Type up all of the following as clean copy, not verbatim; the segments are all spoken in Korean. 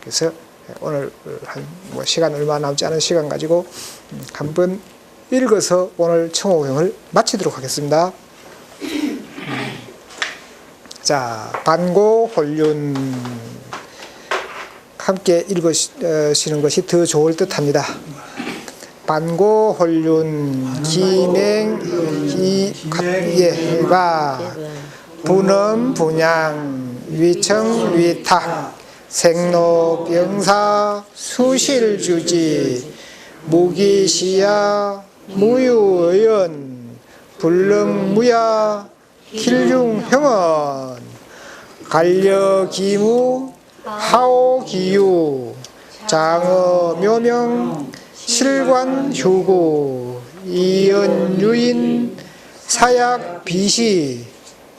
그래서 오늘 한 시간 얼마 남지 않은 시간 가지고 한번 읽어서 오늘 청호경을 마치도록 하겠습니다. 자, 반고홀륜 함께 읽으시는 것이 더 좋을 듯합니다. 반고홀륜 기맹이예가 분엄 분양 위청위탁 생로병사 수실주지 무기시야 무유의원 불능무야 길중형언 간려기무 하오기유 장어묘명 실관휴구 이연유인 사약비시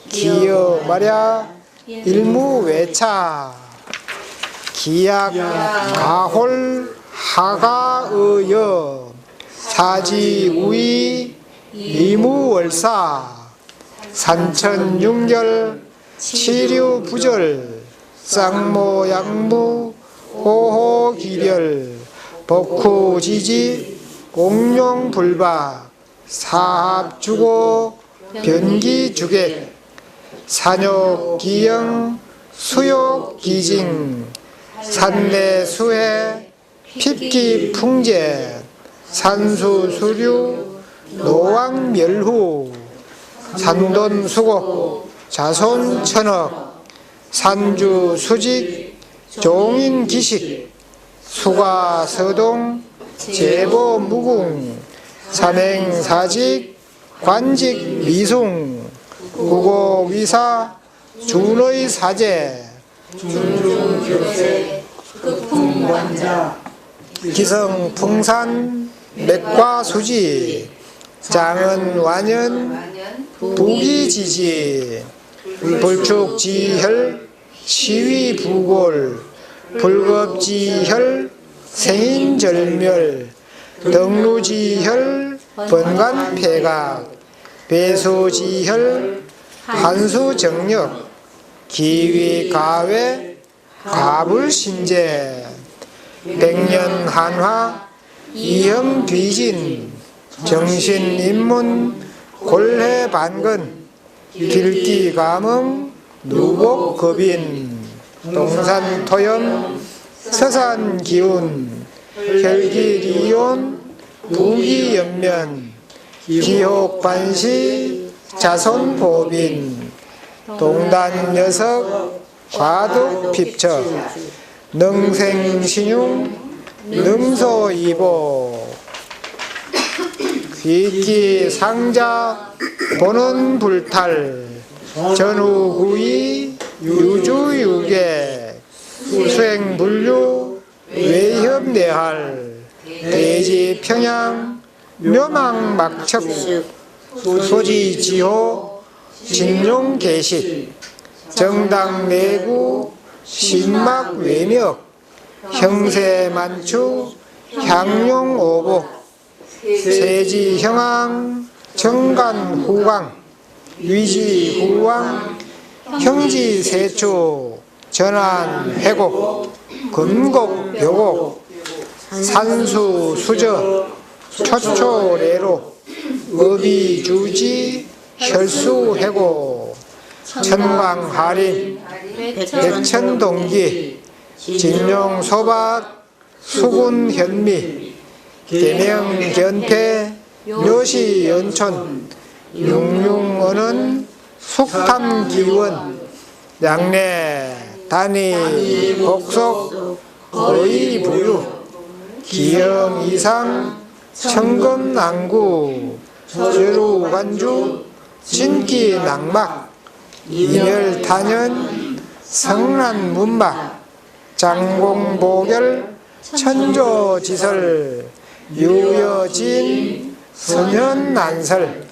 기여마랴 일무외차 기약가홀 하가의여 사지우이 이무월사 산천융결 치류부절 쌍모양무 호호기별 벅후지지 공룡불박 사합주고 변기주객 산욕기영 수욕기징 산내수해 핍기풍제 산수수류 노왕멸후 산돈수곡 자손천억 산주수직 종인기식 수가서동 제보무궁 산행사직 관직미숭 구고위사 준의사제 준중교세 급풍관자 기성풍산 맥과수지 장은완연 부기지지 불축지혈 시위부골 불겁지혈 생인절멸 등루지혈 번간폐각 배수지혈 한수정력 기위가외 가불신제 백년한화 이형귀진 정신인문 골해반근 길기감흥 누복급인 동산토염 서산기운 혈기리온 부기연면 기혹반시 자손보빈 동단녀석 과득핍척 능생신용 능소이보 귀기상자 보는 불탈 전후구이 유주유계 수행불류 외협내할 대지평양 묘망막척 소지지호 진용개식 정당내구 신막외력 형세만추 향용오복 세지형왕 정간후광 위지후왕 형지세추 전환회곡 금곡묘곡 산수수저 초초래로 의비주지 혈수회고 천광하림 백천동기 진용소박 수군현미 계명견패 묘시연촌 융융언은 숙탐기원 양내 단위 복속 거의부유 기영이상 청금난구 죄루관주 진기낭막 이멸탄연 성란문막 장공보결 천조지설 유여진 선현난설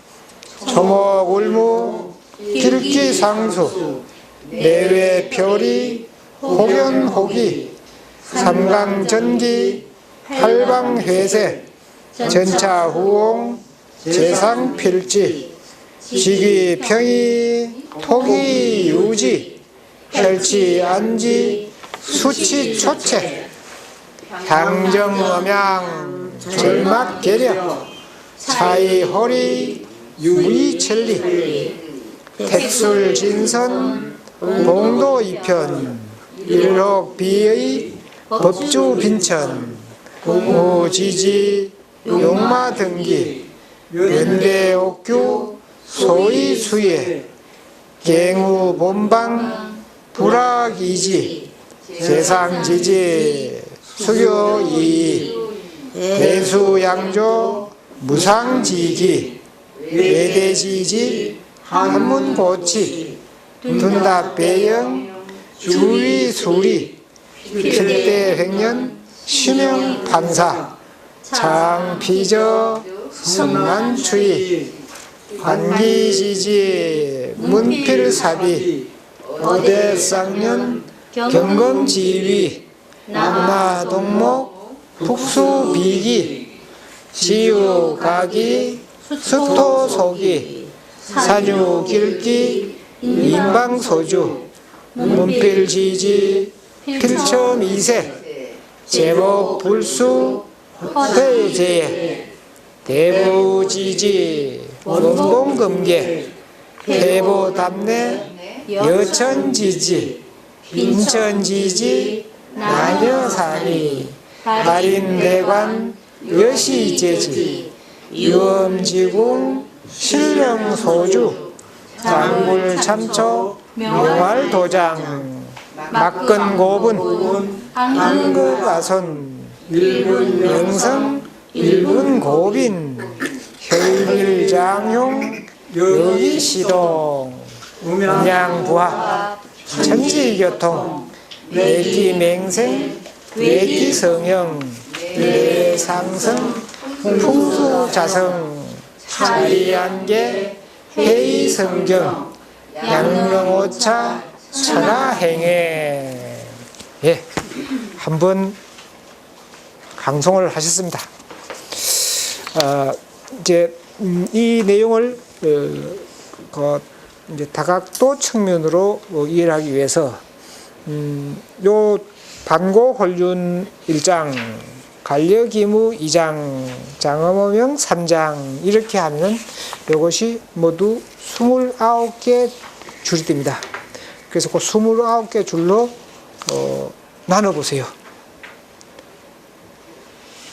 초목울무 길기상수 내외표리 혹연혹이 삼강전기 팔방회세 전차후옹 재상필지 지기평이 토기유지 혈치안지 수치 초체 향정음양 절막 계력 차이 허리 유이천리 택술진선 봉도 이편 일록 비의 법주 빈천 우지지 용마 등기 연대 옥규 소위 수예 갱우 본방 불악이지 세상지지 수교이 대수양조 무상지기 외대지지 한문고치 둔답배영 주위수리 필대횡년 심형판사 장피저 승난추이 관기지지 문필사비 어대쌍년 경검지위 남마동목 북수비기 지우가기 수토소기 산유길기 인방소주 문필지지 필첨이세 제목불수 회제에 대부지지 원봉금계 대보담내 여천지지 빈천지지 나녀사니 달인대관 여시제지 유엄지궁 신령소주 장굴참초 명활도장 막근고분 한국아손 일분명성 일분고빈 혈밀장용 여기시동 음양부합 천지교통 외기맹생 외기성형 외상성 풍수자성 자리안개 회의성경 양명오차 천하행해. 예, 한번 강송을 하셨습니다. 이제 이 내용을 이제 다각도 측면으로 이해를 하기 위해서 요 반고홀륜 1장, 간려기무 2장, 장엄어명 3장 이렇게 하면 이것이 모두 29개 줄이 됩니다. 그래서 그 29개 줄로 나눠보세요.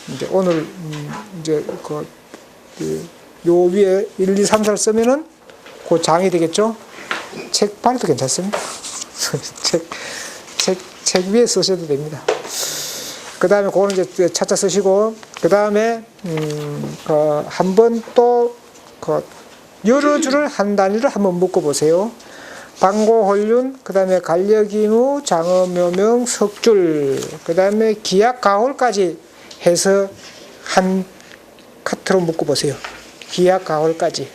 이제 오늘 이제 요 위에 1, 2, 3, 4를 쓰면은 그 장이 되겠죠. 책 발도 괜찮습니다. 책 위에 쓰셔도 됩니다. 그 다음에 그거는 이제 차차 쓰시고, 그 다음에 한번 또 여러 줄을 한 단위를 한번 묶어보세요. 반고홀륜, 그 다음에 간려기무, 장엄묘명, 석줄, 그 다음에 기약가홀까지 해서 한 카트로 묶어보세요. 기약가홀까지.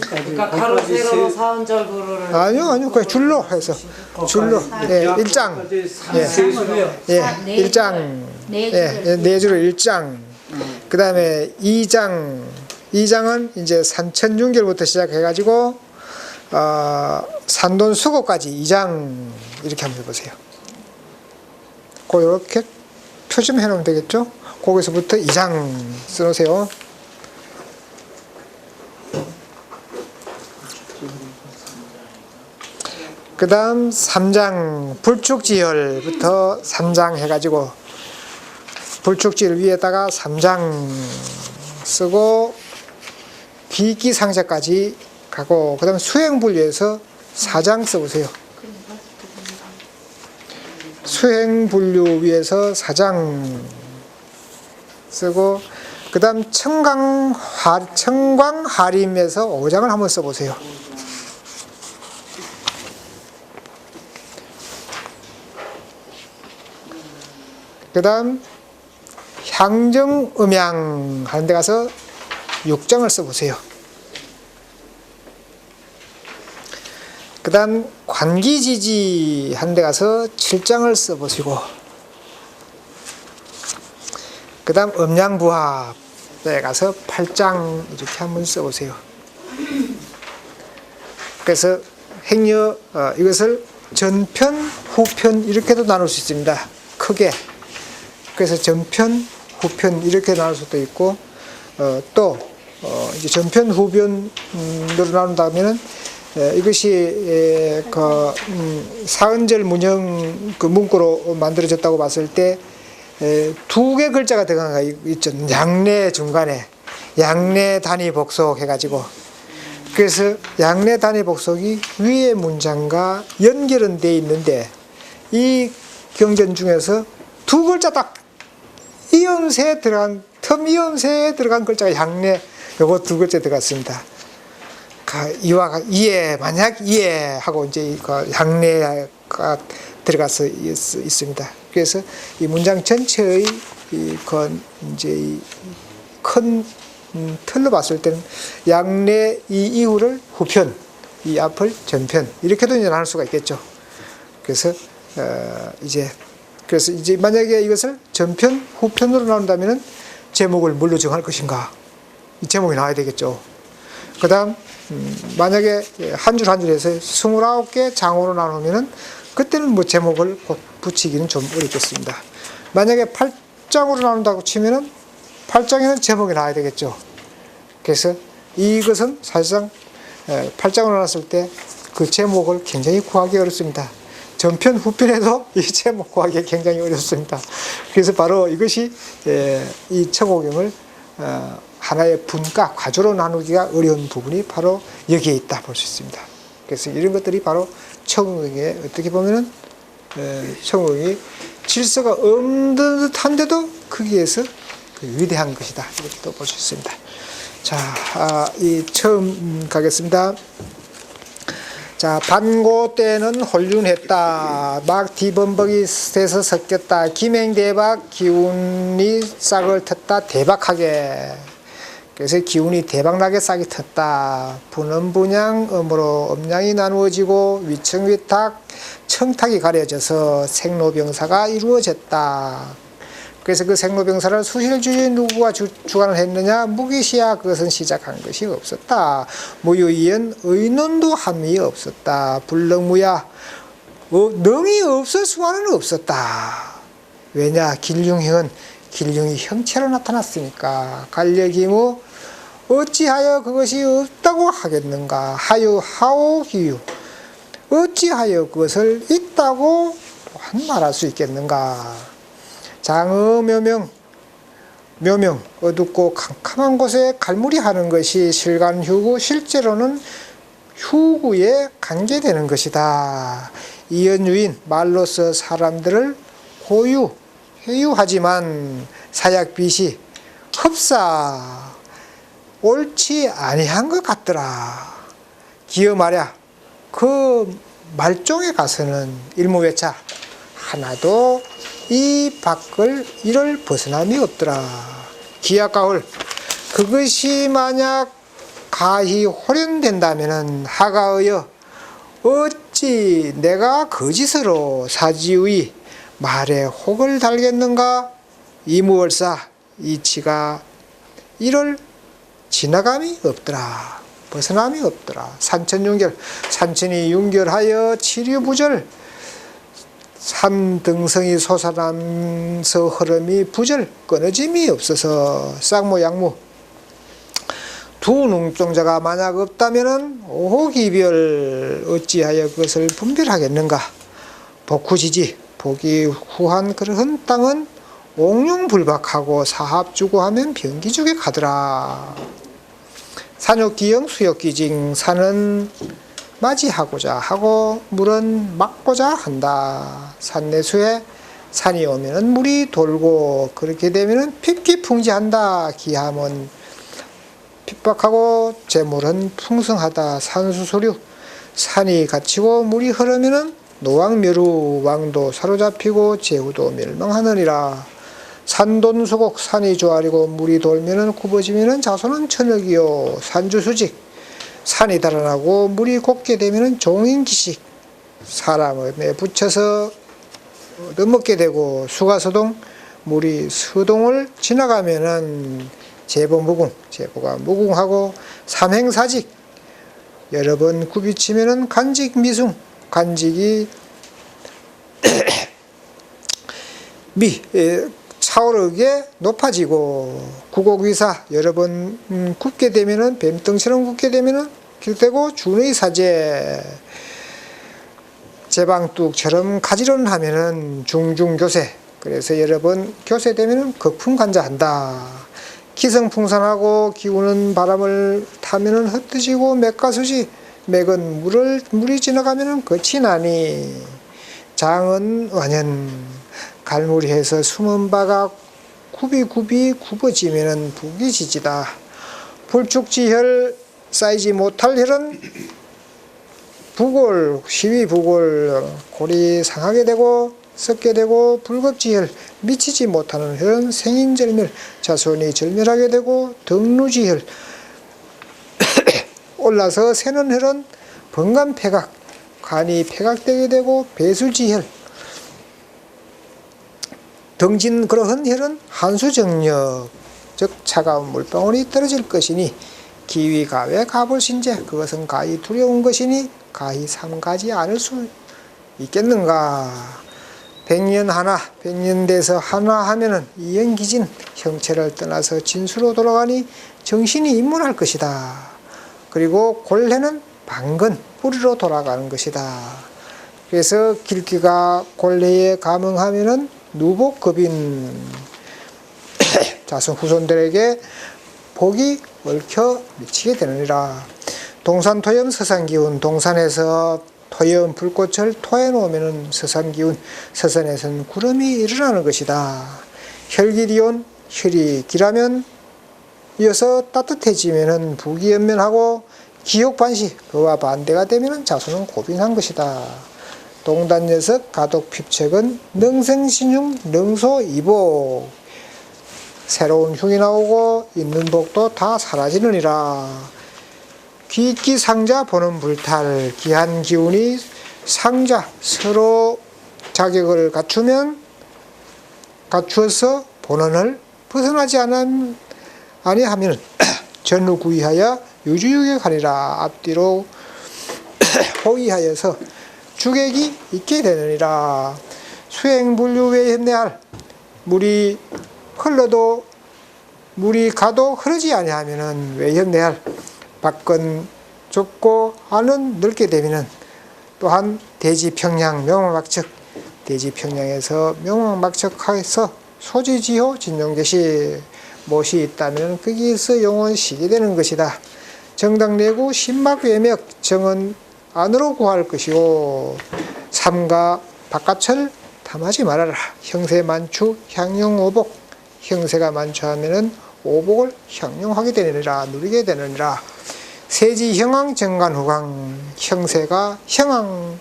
그러니까 가로 세로 사운절 도로를 아니요, 그냥 줄로 해서 줄로. 예, 1장. 예, 1장. 예, 4줄을 1장. 그 다음에 2장. 2장은 이제 산천중결부터 시작해가지고 산돈수고까지 2장 이렇게 한번 해보세요. 이렇게 표 좀 해놓으면 되겠죠? 거기서부터 2장 써놓으세요. 그 다음 3장 불축지열부터 3장 해가지고 불축지열 위에다가 3장 쓰고 기기상자까지 가고, 그 다음 수행분류에서 4장 써보세요. 수행분류 위에서 4장 쓰고, 그 다음 청광하림에서 5장을 한번 써보세요. 그 다음 향정음양 하는 데 가서 6장을 써보세요. 그 다음 관기지지 하는 데 가서 7장을 써보시고, 그 다음 음양부합에 가서 8장 이렇게 한번 써보세요. 그래서 행여 이것을 전편, 후편 이렇게도 나눌 수 있습니다. 크게. 그래서 전편, 후편 이렇게 나눌 수도 있고 또 이제 전편, 후편으로 나눈다면은 이것이 사은절 문형 그 문구로 만들어졌다고 봤을 때 두 개 글자가 들어간 거 있죠. 양내 중간에 양내 단위 복속 해가지고 그래서 양내 단위 복속이 위의 문장과 연결은 돼 있는데 이 경전 중에서 두 글자 딱 이음새에 들어간 이음새에 들어간 글자가 양내 요거 두 글자 들어갔습니다. 이와 이에 만약 이에 하고 이제 그 양내가 들어가서 있습니다. 그래서 이 문장 전체의 이제 큰 틀로 봤을 때는 양내 이 이후를 후편, 이 앞을 전편 이렇게도 이제 나눌 수가 있겠죠. 그래서 이제 만약에 이것을 전편, 후편으로 나눈다면은 제목을 뭘로 정할 것인가? 이 제목이 나와야 되겠죠. 그다음 만약에 한 줄 한 줄 해서 29개 장으로 나누면은 그때는 뭐 제목을 곧 붙이기는 좀 어렵겠습니다. 만약에 8장으로 나눈다고 치면은 8장에는 제목이 나와야 되겠죠. 그래서 이것은 사실상 8장으로 나눴을 때 그 제목을 굉장히 구하기 어렵습니다. 전편, 후편에도 이 제목 구하기 굉장히 어렵습니다. 그래서 바로 이것이 이 청호경을 하나의 분과 과조로 나누기가 어려운 부분이 바로 여기에 있다 볼 수 있습니다. 그래서 이런 것들이 바로 청호경에 어떻게 보면은 청호경이 질서가 없는 듯한데도 거기에서 위대한 것이다 이렇게 또 볼 수 있습니다. 자, 이 처음 가겠습니다. 자, 반고 때는 홀륜했다. 막 뒤범벅이 돼서 섞였다. 김행대박 기운이 싹을 텄다. 대박하게. 그래서 기운이 대박나게 싹이 텄다. 분음분양 음으로 음양이 나누어지고 위청위탁 청탁이 가려져서 생로병사가 이루어졌다. 그래서 그 생로병사를 수실주의 누구가 주관을 했느냐? 무기시야 그것은 시작한 것이 없었다. 무유이연 의논도 함이 없었다. 불능무야 능이 없을 수만은 없었다. 왜냐? 길흉형은 길흉이 형체로 나타났으니까. 간력이무 어찌하여 그것이 없다고 하겠는가? 하유 하오기유 어찌하여 그것을 있다고 말할 수 있겠는가? 장어 묘명 어둡고 캄캄한 곳에 갈무리하는 것이 실간휴구 실제로는 휴구에 관계되는 것이다. 이연유인 말로서 사람들을 해유하지만 사약빛이 흡사 옳지 아니한 것 같더라. 기어 말야 그 말종에 가서는 일무외차 하나도 이 밖을 이를 벗어남이 없더라. 기약가을 그것이 만약 가히 호련된다면은 하가의여 어찌 내가 거짓으로 사지의 말에 혹을 달겠는가? 이무월사 이치가 이를 지나감이 없더라. 벗어남이 없더라. 산천윤결 산천이 윤결하여 치류부절 산등성이 솟아나면서 흐름이 부절 끊어짐이 없어서 쌍모양무 두 눈동자가 만약 없다면은 오호기별 어찌하여 그것을 분별하겠는가? 복후지지 복이 후한 그런 땅은 옥룡불박하고 사합주고하면 병기죽에 가더라. 산욕기영 수욕기징 산은 맞이하고자 하고 물은 막고자 한다. 산내수에 산이 오면은 물이 돌고 그렇게 되면은 핍기풍지한다. 기함은 핍박하고 재물은 풍성하다. 산수소류 산이 갇히고 물이 흐르면은 노왕멸우 왕도 사로잡히고 제후도 멸망하느니라. 산돈수곡 산이 조아리고 물이 돌면은 굽어지면은 자손은 천억이요. 산주수직 산이 달아나고 물이 곱게 되면은 종인기식 사람에 붙여서 얻어먹게 되고 수가서동 물이 서동을 지나가면은 제보무궁 제보가 무궁하고 삼행사직 여러 번 굽이치면은 간직미숭 간직이 차오르게 높아지고 구곡위사 여러 번 굽게 되면은 뱀등처럼 굽게 되면은 길대고 준의 사제 제방뚝처럼 가지런하면은 중중교세 그래서 여러 번 교세되면은 거품간자한다. 기성풍산하고 기우는 바람을 타면은 흩어지고 맥과 수지 맥은 물이 지나가면은 끝이 나니 장은 완연 갈무리해서 숨은 바가 굽이 굽어지면은 북이 지지다. 불축지혈 쌓이지 못할 혈은 시위부골 골이 상하게 되고 썩게 되고 불급지혈 미치지 못하는 혈은 생인절멸 자손이 절멸하게 되고 등루지혈 올라서 새는 혈은 번간폐각 간이 폐각되게 되고 배수지혈 등진 그러한 혈은 한수정력 즉 차가운 물방울이 떨어질 것이니 기위가외 가불신제 그것은 가히 두려운 것이니 가히 삼가지 않을 수 있겠는가. 백년 돼서 하나 하면은 이연기진 형체를 떠나서 진수로 돌아가니 정신이 입문할 것이다. 그리고 골해는 방근 뿌리로 돌아가는 것이다. 그래서 길기가 골해에 감응하면은 누복급인 자손 후손들에게 복이 얽혀 미치게 되느니라. 동산토염 서산기운 동산에서 토염 불꽃을 토해 놓으면 서산기운 서산에서는 구름이 일어나는 것이다. 혈기리온 혈이 길하면 이어서 따뜻해지면 북이 연면하고 기욕반시 그와 반대가 되면 자손은 고빈한 것이다. 동단녀석 가독핍책은 능생신흉 능소이복 새로운 흉이 나오고 있는 복도 다 사라지느니라. 귀기 상자 보는 불탈 기한 기운이 상자 서로 자격을 갖추어서 본원을 벗어나지 아니하면 전후구이하여 유주육에 가리라. 앞뒤로 호위하여서 주객이 있게 되느니라. 수행불류 외현내할 물이 가도 흐르지 아니하면은 외현내할 밖은 좁고 안은 넓게 되면은 또한 대지평양 명왕막측 대지평양에서 명왕막측하여서 소지지호 진용계시 못이 있다면 거기에서 영원 쉬게 되는 것이다. 정당내구 신막외맥 정은 안으로 구할 것이고 삼가 바깥을 탐하지 말아라. 형세 만추 향용오복 형세가 만추하면은 오복을 향용하게 되느니라. 누리게 되느니라. 세지 형왕 정간 후강 형세가 형왕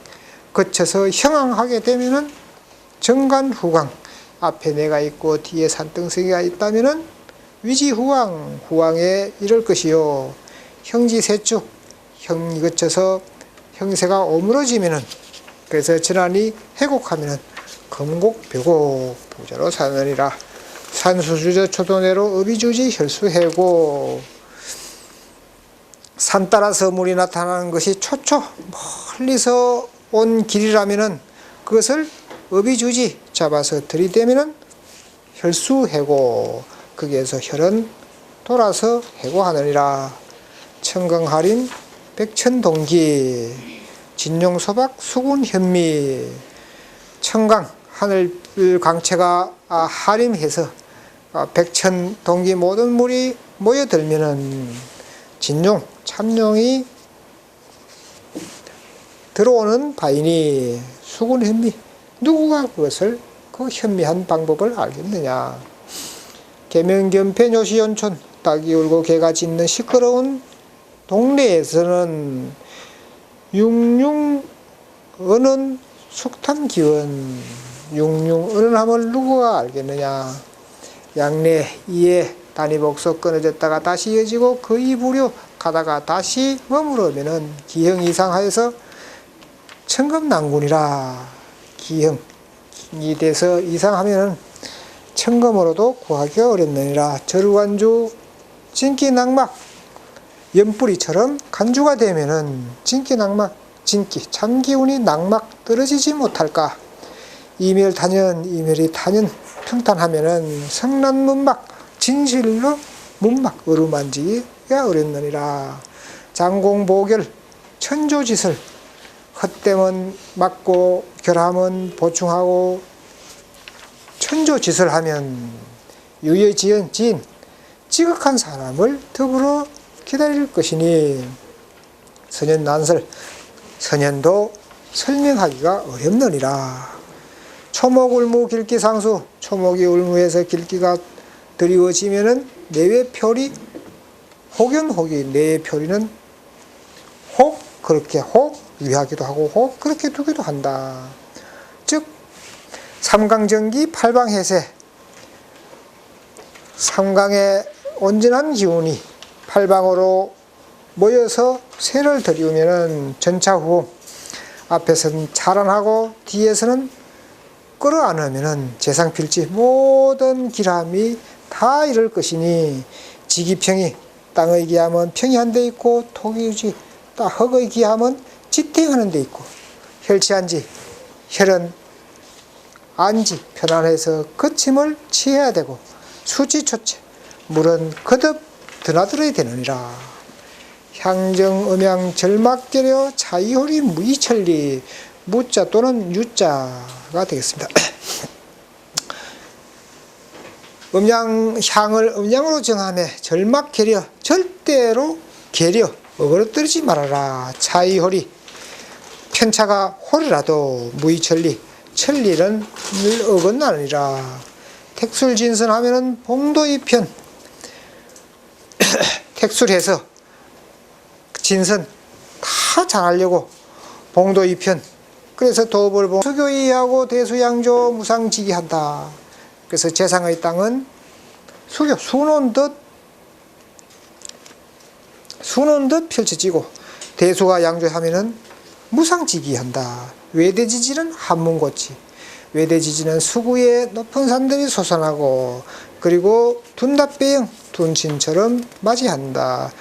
거쳐서 형왕하게 되면은 정간 후강 앞에 내가 있고 뒤에 산등성이가 있다면은 위지 후왕 후왕에 이를 것이요. 형지 세축 형이 거쳐서 형세가 오므러지면은 그래서 전환이 회곡하면은 금곡 부자로 사느니라. 산수주저 초도내로 어비주지 혈수해고 산 따라서 물이 나타나는 것이 초초 멀리서 온 길이라면은 그것을 어비주지 잡아서 들이대면은 혈수해고 거기에서 혈은 돌아서 해고하느니라. 청강하림 백천동기 진용소박 수군현미 청강 하늘 강체가 하림해서 백천동기 모든 물이 모여들면은 진용 참용이 들어오는 바이니 수군현미 누구가 그것을 그 현미한 방법을 알겠느냐. 계명견패 요시연촌 닭이 울고 개가 짖는 시끄러운 동네에서는 융융 어는 숙탄기원 융융언함을 누구가 알겠느냐. 양내 이에 단위복소 끊어졌다가 다시 이어지고 거의 부려 가다가 다시 머무르면은 기형 이상하여서 천금난군이라. 기형이 돼서 이상하면은 천금으로도 구하기가 어렵느니라. 절관주 진기낙막 연뿌리처럼 간주가 되면은 진기낙막 진기 참기운이 낙막 떨어지지 못할까. 이멸이 단연 평탄하면은 성난문막 진실로 문막 어루만지기가 어렵느니라. 장공보결 천조짓을 헛되면 막고 결함은 보충하고 천조짓을 하면 유여지은 지인 지극한 사람을 더불어 기다릴 것이니 선연난설 선연도 설명하기가 어렵느니라. 초목울무 길기상수 초목이 울무에서 길기가 드리워지면은 내외표리 혹연혹이 내외표리는 혹 그렇게 혹 유하기도 하고 혹 그렇게 두기도 한다. 즉 삼강정기 팔방해세 삼강의 온전한 기운이 팔방으로 모여서 세를 들이우면은 전차후 앞에서는 자란하고 뒤에서는 끌어안으면은 재상필지 모든 기람이 다 이럴 것이니 지기평이 땅의 기함은 평이 한 데 있고 토기지 흙의 기함은 지탱하는 데 있고 혈치한지 혈은 안지 편안해서 거침을 취해야 되고 수지초체 물은 거듭 드나들어야 되느니라. 향정 음양 절막계려 차이홀이 무이천리 무자 또는 유자가 되겠습니다. 향을 음양으로 정함에 절막계려 절대로 계려 어그러뜨리지 말아라. 차이홀이 편차가 홀이라도 무이천리 천리는 늘 어긋나느니라. 택술진선하면은 봉도이편 택술해서 진선 다 잘하려고 봉도이편 그래서 도벌봉 수교이하고 대수양조 무상지기한다. 그래서 재상의 땅은 수교 수놓은 듯 펼쳐지고 대수가 양조하면은 무상지기한다. 외대지지는 한문고치 외대지지는 수구에 높은 산들이 솟아나고 그리고 둔답배영 둔친처럼 맞이한다.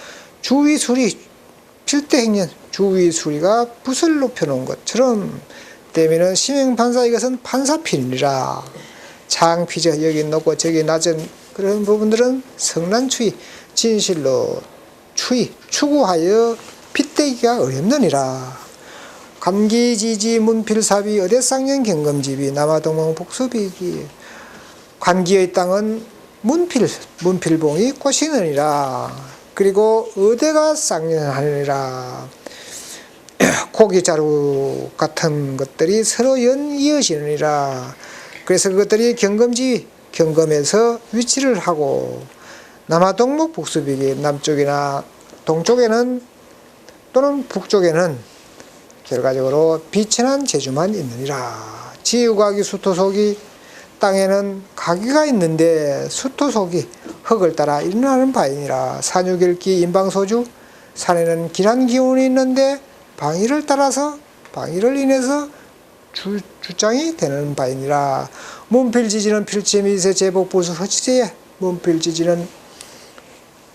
주위수리 필대행년 주위수리가 붓을 높여놓은 것처럼 되면은 심행판사 이것은 판사필이라. 장피저 여기 높고 저기 낮은 그런 부분들은 성난추이 진실로 추구하여 빗대기가 어렵느니라. 감기지지 문필삽이 어대쌍년 경검집이 남아동몽 복수비기 관기의 땅은 문필봉이 꽃이느니라. 그리고 의대가 쌍년하느니라. 고기자루 같은 것들이 서로 이어지느니라. 그래서 그것들이 경검에서 위치를 하고 남아동목 복수비기 남쪽이나 동쪽에는 또는 북쪽에는 결과적으로 비천한 재주만 있느니라. 지유각이 수토속이 땅에는 가기가 있는데 수토속이 흙을 따라 일어나는 바이니라. 산유길기 인방소주 산에는 길한 기운이 있는데 방위를 따라서 방위를 인해서 주장이 되는 바이니라. 문필지지는 필지미세 제복부수 허지제에 문필지지는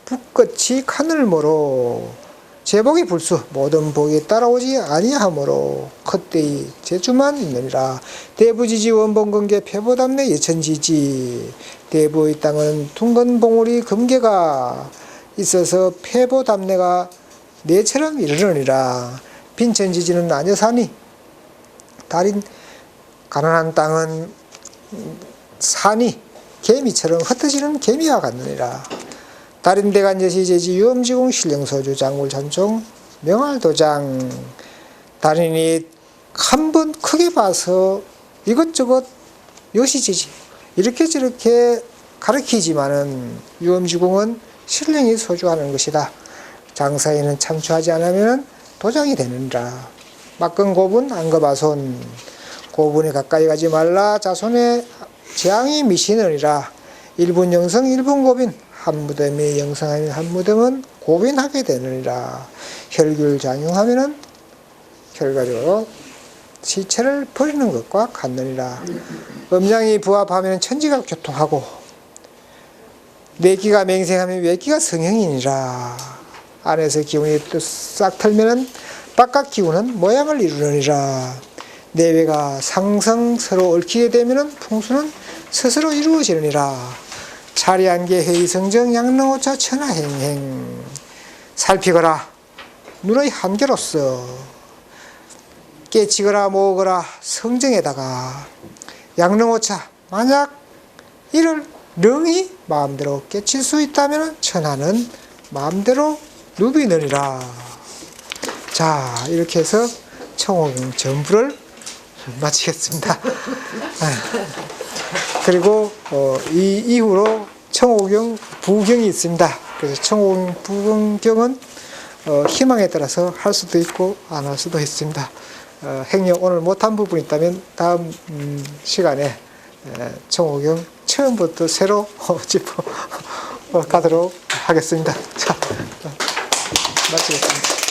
북끝이 하늘모로 제복이 불수 모든 복이 따라오지 아니하므로 컷대의 제주만 있느니라. 대부지지 원본근계 표보담내 예천지지 대부의 땅은 둥근봉우리 금계가 있어서 표보담내가 내처럼 이르느니라. 빈천지지는 아녀산이 달인 가난한 땅은 산이 개미처럼 흩어지는 개미와 같느니라. 달인대간 여시제지 유엄지공 신령소주 장굴잔총 명할도장 달인이 한 번 크게 봐서 이것저것 여시제지 이렇게 저렇게 가르치지만은 유엄지공은 신령이 소주하는 것이다. 장사에는 참추하지 않으면 도장이 되느니라. 막근 고분 안거바손 고분에 가까이 가지 말라. 자손의 재앙이 미시느니라. 일분 영성 일분 고빈 한 무덤이 영성하면 한 무덤은 고빈하게 되느니라. 혈귤장용하면은 결과적으로 시체를 버리는 것과 같느니라. 음양이 부합하면 천지가 교통하고 내기가 맹생하면 외기가 성형이니라. 안에서 기운이 또 싹 털면은 바깥 기운은 모양을 이루느니라. 내외가 상성 서로 얽히게 되면 풍수는 스스로 이루어지느니라. 자리한계 회의성정 양릉오차 천하행행. 살피거라. 눈의 한계로서 깨치거라 모으거라 성정에다가 양릉오차 만약 이를 능히 마음대로 깨칠 수 있다면 천하는 마음대로 누비느니라. 자, 이렇게 해서 청호경 전부를 마치겠습니다. 그리고 이 이후로 청호경 부경이 있습니다. 그래서 청호경 부경은 희망에 따라서 할 수도 있고 안 할 수도 있습니다. 행여 오늘 못한 부분이 있다면 다음 시간에 청호경 처음부터 새로 짚어 가도록 하겠습니다. 자, 마치겠습니다.